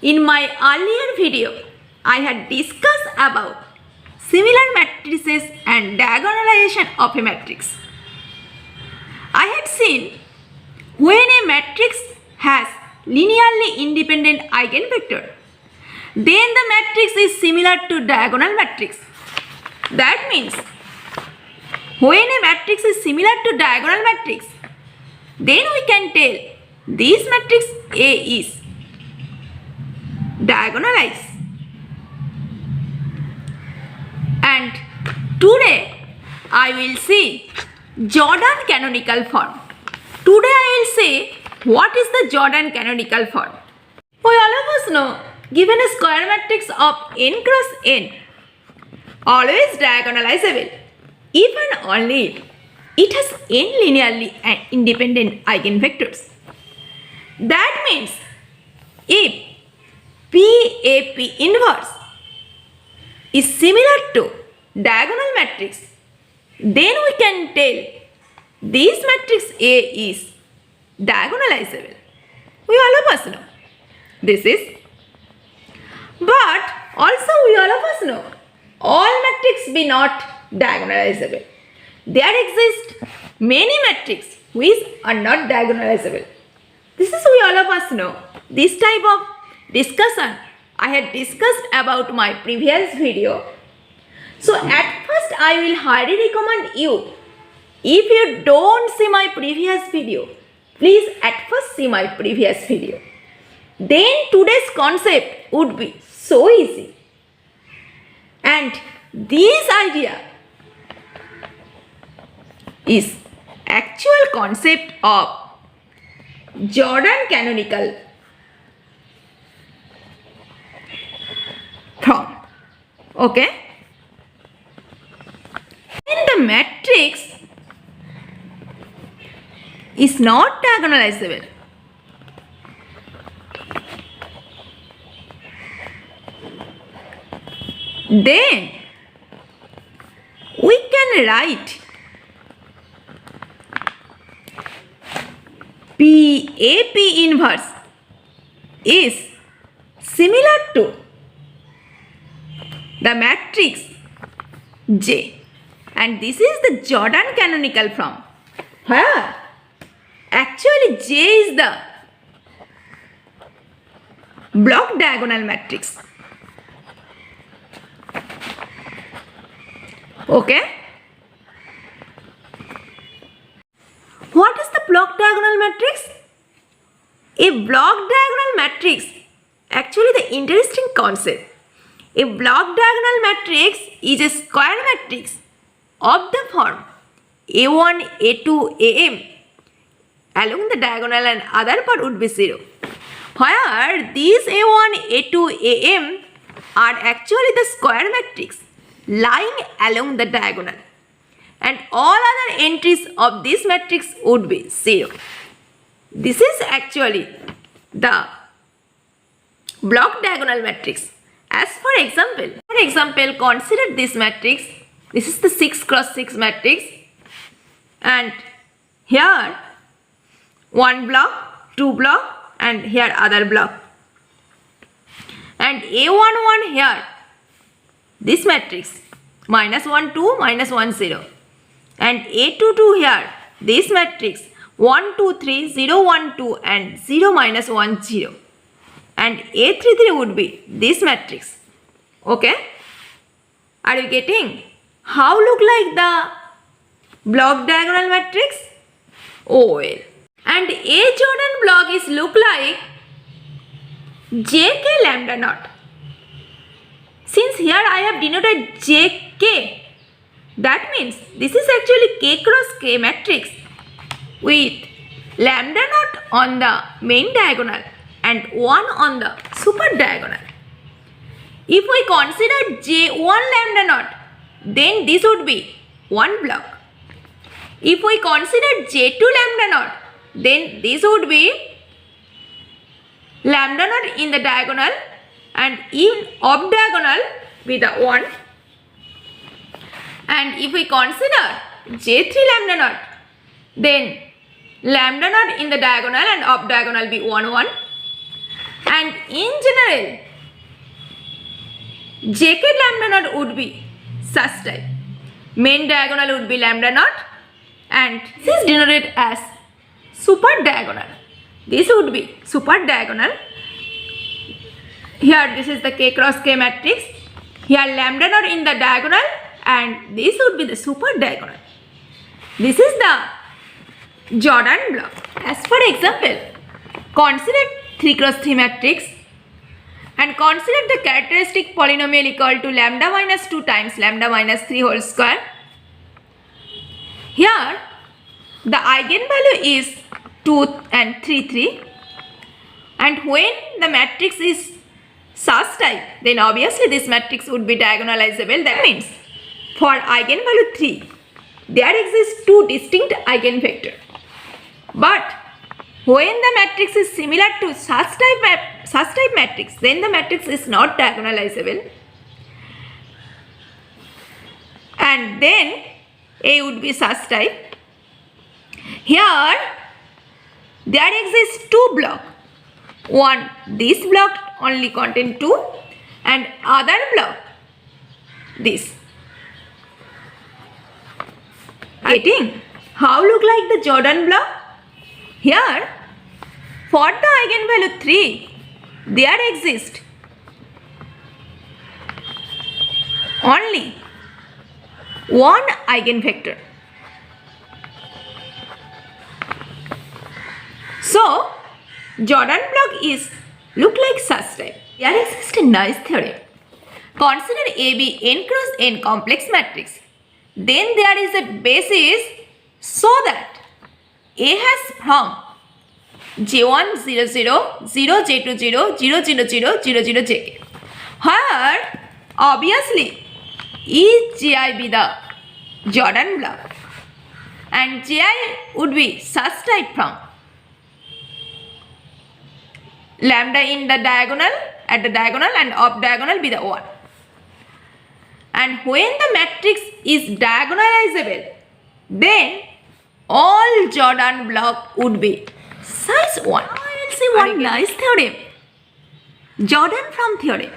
In my earlier video, I had discussed about similar matrices and diagonalization of a matrix. I had seen when a matrix has linearly independent eigenvector, then the matrix is similar to diagonal matrix. That means when a matrix is similar to diagonal matrix, then we can tell this matrix A is diagonalized. And today I will see Jordan canonical form. Today I will say what is the Jordan canonical form. We all of us know, given a square matrix of n cross n, always diagonalizable, if and only if it has n linearly independent eigenvectors. That means if PAP inverse is similar to diagonal matrix, then we can tell this matrix A is diagonalizable. We all of us know this is. But also we all of us know all matrices be not diagonalizable. There exist many matrices which are not diagonalizable. This is we all of us know. This type of discussion I had discussed about my previous video. So at first I will highly recommend you, if you don't see my previous video, please at first see my previous video. Then today's concept would be so easy. And this idea is actual concept of Jordan canonical form. Okay? When the matrix is not diagonalizable, then we can write PAP inverse is similar to the matrix J, and this is the Jordan canonical form, where actually J is the block diagonal matrix. Okay? What is the block diagonal matrix? A block diagonal matrix, actually the interesting concept. A block diagonal matrix is a square matrix of the form A1, A2, AM along the diagonal and other part would be 0. Where these A1, A2, AM are actually the square matrix lying along the diagonal, and all other entries of this matrix would be 0. This is actually the block diagonal matrix. As for example, consider this matrix. This is the 6 cross 6 matrix, and here one block, two block, and here other block, and A11 here, this matrix -1 2 -1 0, and A22 here, this matrix 1 2 3 0 1 2 and 0 -1 0, and A33 would be this matrix. Okay, are you getting how look like the block diagonal matrix? Oh well. And A Jordan block is look like JK lambda naught. Since here I have denoted JK, that means this is actually K cross K matrix with lambda naught on the main diagonal and 1 on the super diagonal. If we consider J1 lambda naught, then this would be one block. If we consider J2 lambda naught, then this would be lambda naught in the diagonal and in off diagonal with the 1. And if we consider J3 lambda naught, then lambda naught in the diagonal and off diagonal be 1 1. And in general, JK lambda naught would be such type. Main diagonal would be lambda naught and this is denoted as super diagonal. This would be super diagonal. Here this is the K cross K matrix. Here lambda naught in the diagonal and this would be the super diagonal. This is the Jordan block. As for example, consider 3 cross 3 matrix and consider the characteristic polynomial equal to lambda minus 2 times lambda minus 3 whole square. Here the eigenvalue is 2 and 3, 3 and when the matrix is such type, then obviously this matrix would be diagonalizable. That means for eigenvalue 3, there exists 2 distinct eigenvectors. But when the matrix is similar to such type matrix, then the matrix is not diagonalizable. And then A would be such type. Here there exists 2 blocks. One, this block only contain 2 and other block this. Getting how look like the Jordan block? Here for the eigenvalue 3 there exists only one eigenvector. So Jordan block is look like such type. There exists a nice theorem. Consider AB n cross n complex matrix. Then there is a basis so that A has from J1 0 0 0 J2 0 0 0 0 0 0 JK. Here obviously each Ji be the Jordan block and Ji would be such type from lambda in the diagonal at the diagonal and off diagonal be the 1. And when the matrix is diagonalizable, then all Jordan block would be size 1. Now I will see one nice theorem. Jordan from theorem.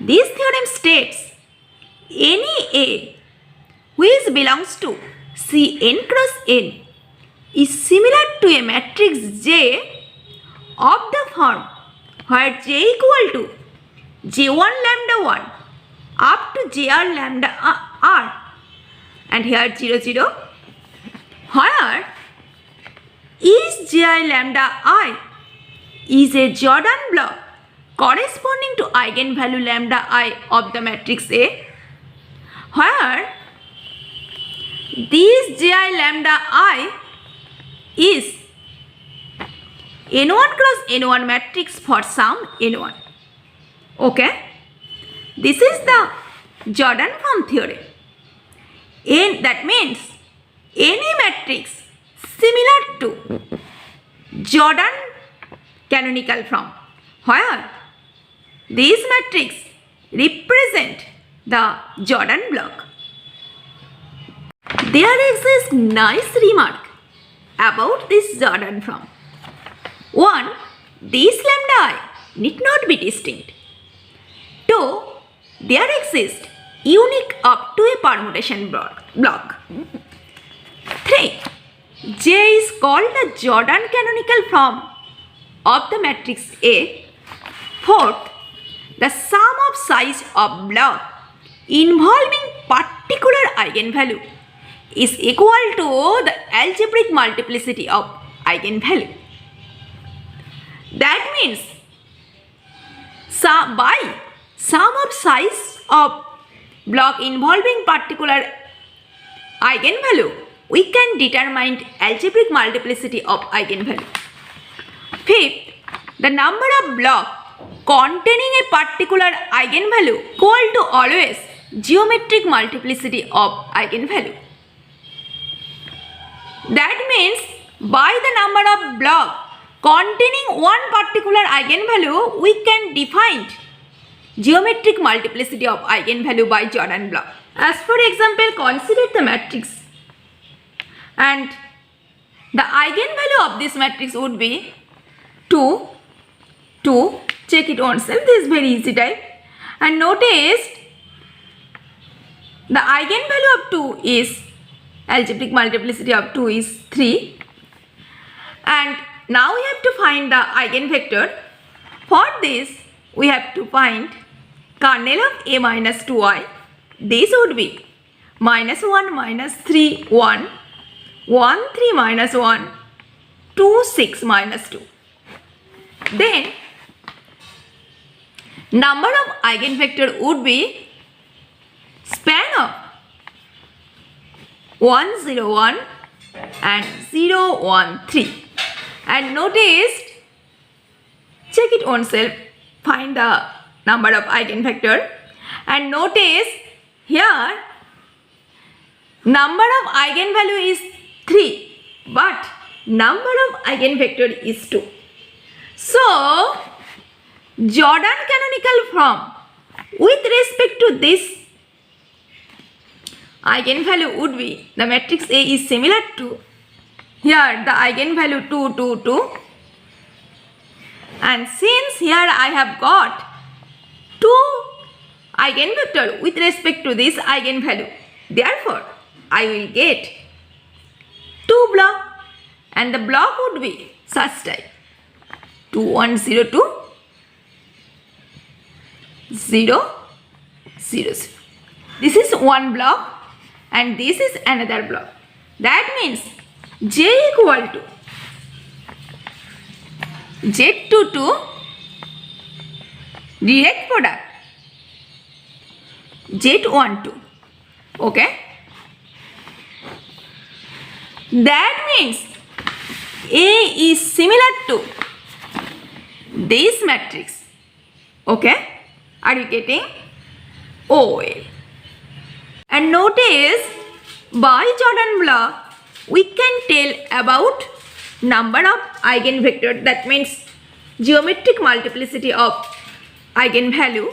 This theorem states any A which belongs to Cn cross n is similar to a matrix J of the form where J equal to J1 lambda 1 up to Jr lambda r and here 0 0 where each Ji lambda I is a Jordan block corresponding to eigenvalue lambda I of the matrix A, where this Ji lambda I is n1 cross n1 matrix for some n1. Okay, this is the Jordan form theorem. That means any matrix similar to Jordan canonical form where these matrix represent the Jordan block. There exists nice remark about this Jordan form. One, this lambda I need not be distinct. Two, there exists unique up to a permutation block. 3. J is called the Jordan canonical form of the matrix A. 4th, the sum of size of block involving particular eigenvalue is equal to the algebraic multiplicity of eigenvalue. That means by sum of size of block involving particular eigenvalue, we can determine algebraic multiplicity of eigenvalue. 5th, the number of block containing a particular eigenvalue equal to always geometric multiplicity of eigenvalue. That means by the number of block containing one particular eigenvalue, we can define geometric multiplicity of eigenvalue by Jordan block. As for example, consider the matrix and the eigenvalue of this matrix would be 2, 2. Check it oneself. This is very easy type. And notice the eigenvalue of 2 is algebraic multiplicity of 2 is 3. And now we have to find the eigenvector. For this, we have to find kernel of a minus 2i. This would be minus 1 minus 3 1, 1 3 minus 1, 2 6 minus 2. Then number of eigenvector would be span of 1 0 1 and 0 1 3. And notice, check it oneself, find the number of eigenvector. And notice here number of eigenvalue is 3 but number of eigenvector is 2. So Jordan canonical form with respect to this eigenvalue would be, the matrix A is similar to here the eigenvalue 2 2 2, and since here I have got 2 eigenvector with respect to this eigenvalue, therefore I will get 2 block, and the block would be such type 2 1 0 2 0 0 0. This is one block and this is another block. That means J equal to Z22 direct product Z12. Okay. That means A is similar to this matrix. Okay. Are you getting? OL. And notice by Jordan block we can tell about number of eigenvector, that means geometric multiplicity of eigenvalue.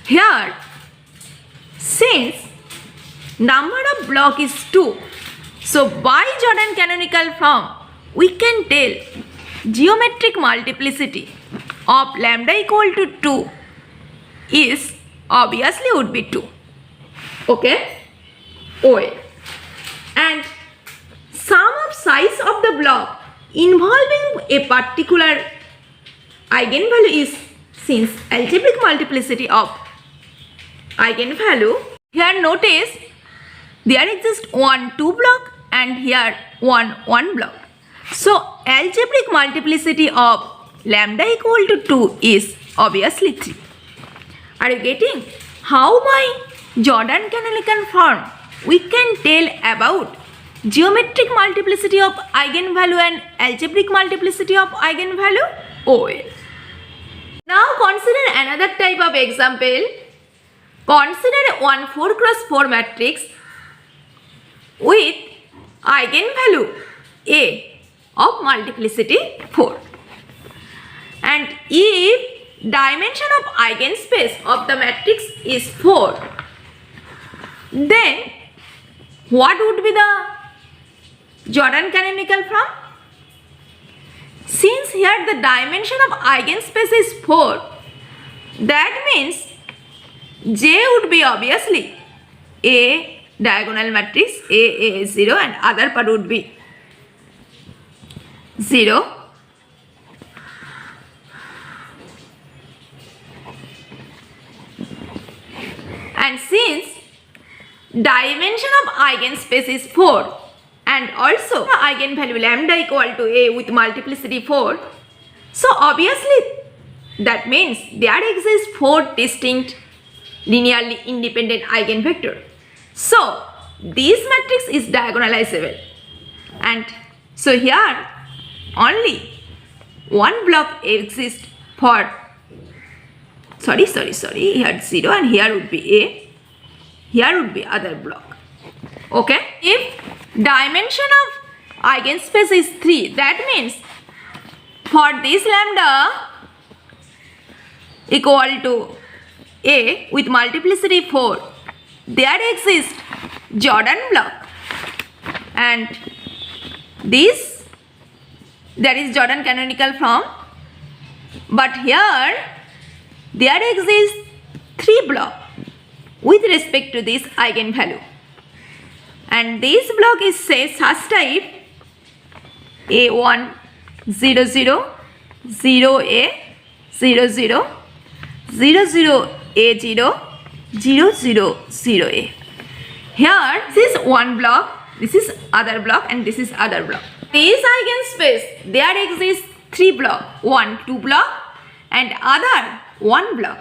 Here since number of block is 2, so by Jordan canonical form we can tell geometric multiplicity of lambda equal to 2 is obviously would be 2. Okay. OA. And sum of size of the block involving a particular eigenvalue is, since algebraic multiplicity of eigenvalue, here notice there exists 1 2 block and here 1 1 block. So algebraic multiplicity of lambda equal to 2 is obviously 3. Are you getting how by Jordan canonical form we can tell about geometric multiplicity of eigenvalue and algebraic multiplicity of eigenvalue? OL. Now consider another type of example. Consider one 4 cross 4 matrix with eigenvalue A of multiplicity 4. And if dimension of eigenspace of the matrix is 4, then what would be the Jordan canonical form? Since here the dimension of eigenspace is 4, that means J would be obviously A diagonal matrix A 0 and other part would be 0. And since dimension of eigenspace is 4 and also the eigenvalue lambda equal to A with multiplicity 4, so obviously that means there exists 4 distinct linearly independent eigenvector. So this matrix is diagonalizable, and so here only one block exists for sorry here 0 and here would be A, here would be other block. Okay. If dimension of eigenspace is 3, that means for this lambda equal to A with multiplicity 4, there exists Jordan block, and this there is Jordan canonical form, But here there exists 3 blocks with respect to this eigenvalue. And this block is say such type A1 0 0 0A 0 0 0 0 A0 0 0 0A. Here this is one block, this is other block, and this is other block. This eigenspace there exists 3 block, one 2 block and other 1 block.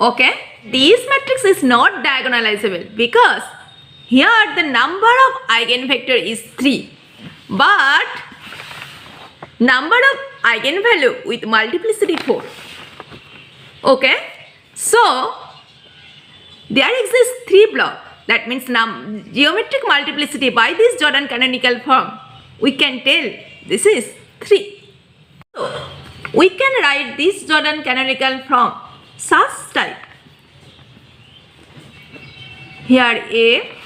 Okay, this matrix is not diagonalizable because here the number of eigenvector is 3, but number of eigenvalue with multiplicity 4. Okay, so there exists 3 block. That means geometric multiplicity by this Jordan canonical form, we can tell this is 3. So we can write this Jordan canonical form such type. Here A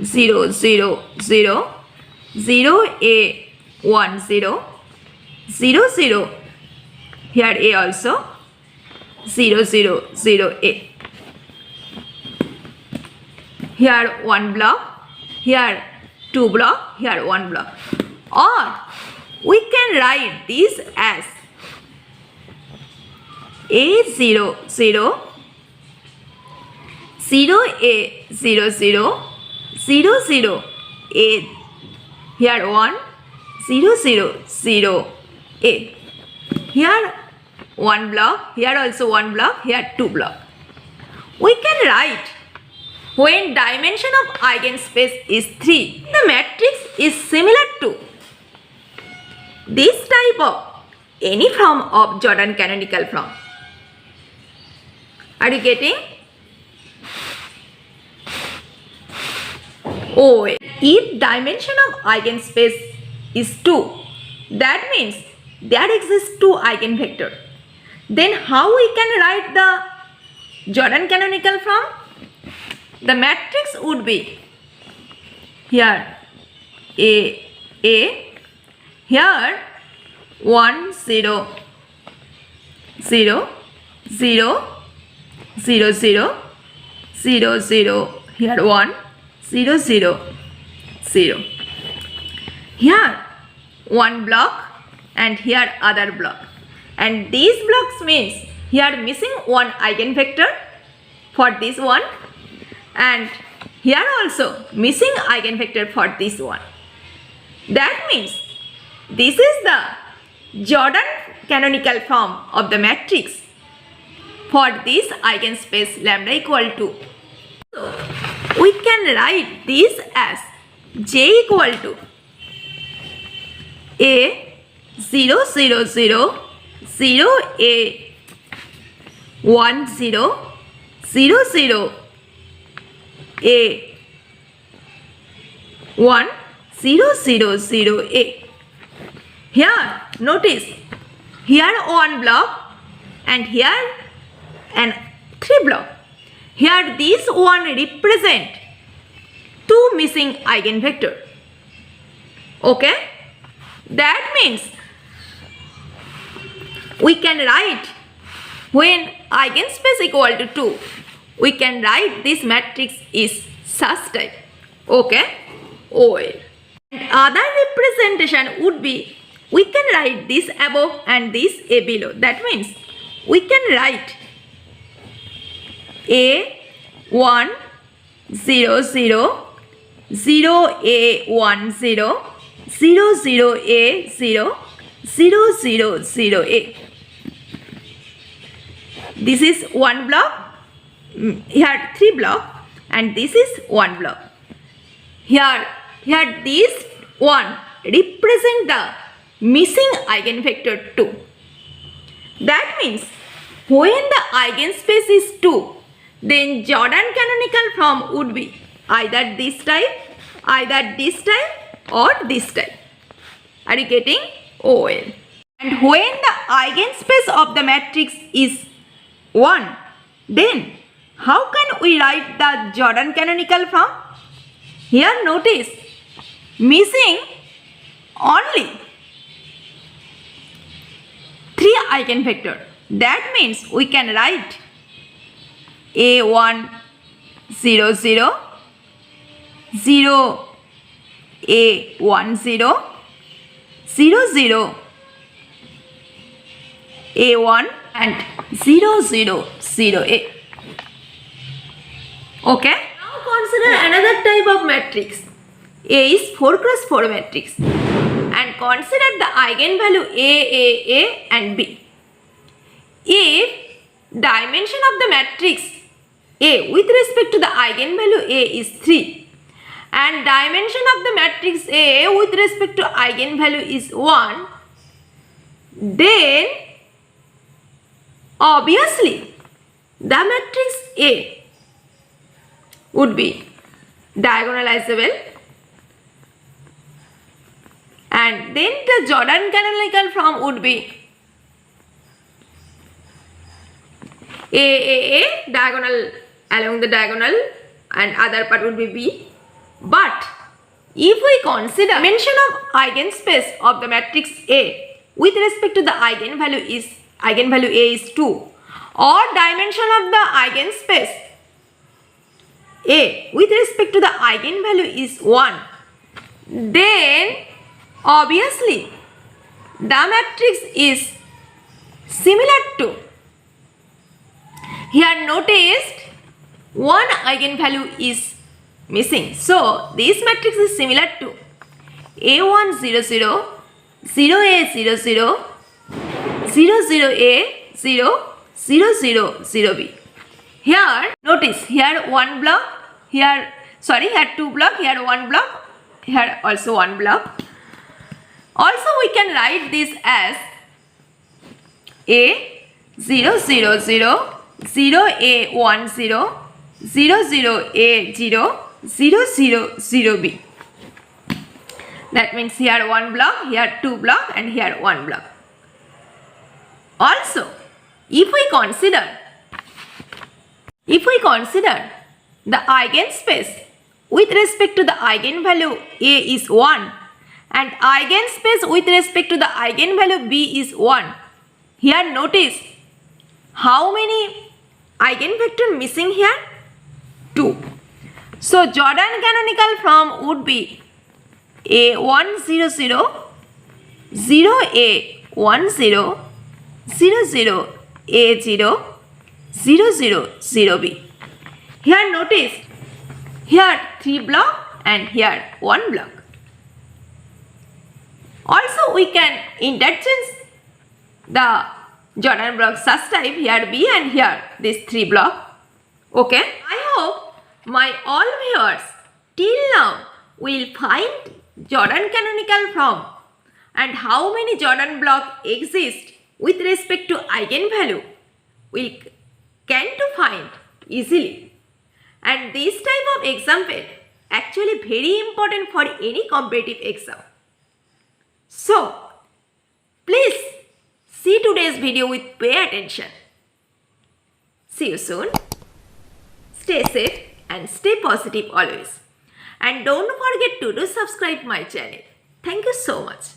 0 0 0 0 A 1 0 0 0, here A also 0 0 0 A. Here 1 block, here 2 block, here 1 block. Or we can write this as A 0 0 0 A 0 0 0 0 A, here 1 0 0 0 A. Here 1 block, here also 1 block, here 2 block. We can write when dimension of eigenspace is 3, the matrix is similar to this type of any form of Jordan canonical form. Are you getting? Oh, if dimension of eigenspace is 2, that means there exists 2 eigenvector. Then how we can write the Jordan canonical form? The matrix would be here A, here 1 0 0 0 0 0 0 0, here 1 0 0 0. Here 1 block and here other block. And these blocks means here missing 1 eigenvector for this one, and here also missing eigenvector for this one. That means this is the Jordan canonical form of the matrix for this eigenspace lambda equal to. So we can write this as J equal to A 0 0 0 0 A 1 0 0 0 A 1 0 0 0 A. Here notice here 1 block and here and 3 block. Here this one represent 2 missing eigenvector. Okay, that means we can write when eigenspace equal to 2, we can write this matrix is such type. Okay, OL. And other representation would be we can write this above and this A below. That means we can write A 1 0 0 0 A 1 0 0 0 A 0 0 0 0 A. This is 1 block, here 3 block, and this is 1 block. Here this one represent the missing eigenvector 2. That means when the eigenspace is 2, then Jordan canonical form would be either this type, or this type. Are you getting? OL. And when the eigenspace of the matrix is 1, then how can we write the Jordan canonical form? Here notice missing only eigenvector. That means we can write A1 0 0 0 A1 0 0 0 A1 and 0 0 0 A. Okay. Now consider another type of matrix. A is 4 cross 4 matrix. And consider the eigenvalue A and B. If dimension of the matrix A with respect to the eigenvalue A is 3 and dimension of the matrix A with respect to eigenvalue is 1, then obviously the matrix A would be diagonalizable, and then the Jordan canonical form would be A diagonal along the diagonal and other part would be B. But if we consider dimension of eigenspace of the matrix A with respect to the eigenvalue A is 2, or dimension of the eigenspace A with respect to the eigenvalue is 1, then obviously the matrix is similar to, here noticed one eigenvalue is missing. So this matrix is similar to A1 0 0 0A 0 0 0 0A 0 0 0 0B. Here notice, here one block, here two block, here one block, here also one block. Also we can write this as A 0 0 0 0A 10 0 0A 0 0 0 0B. That means here one block, here two block, and here one block. Also, if we consider the eigenspace with respect to the eigenvalue A is 1 and eigenspace with respect to the eigenvalue B is 1, here notice how many eigenvector missing here? 2. So Jordan canonical form would be A1 0 0 0A 10 0 0 A 0 0 0 0B. Here notice, here 3 block and here 1 block. Also we can interchange the Jordan block such type, here B and here this 3 block. Okay. I hope my all viewers till now will find Jordan canonical form and how many Jordan block exist with respect to eigenvalue will can to find easily. And this type of example actually very important for any competitive exam. So please see today's video with pay attention. See you soon. Stay safe and stay positive always. And don't forget to subscribe my channel. Thank you so much.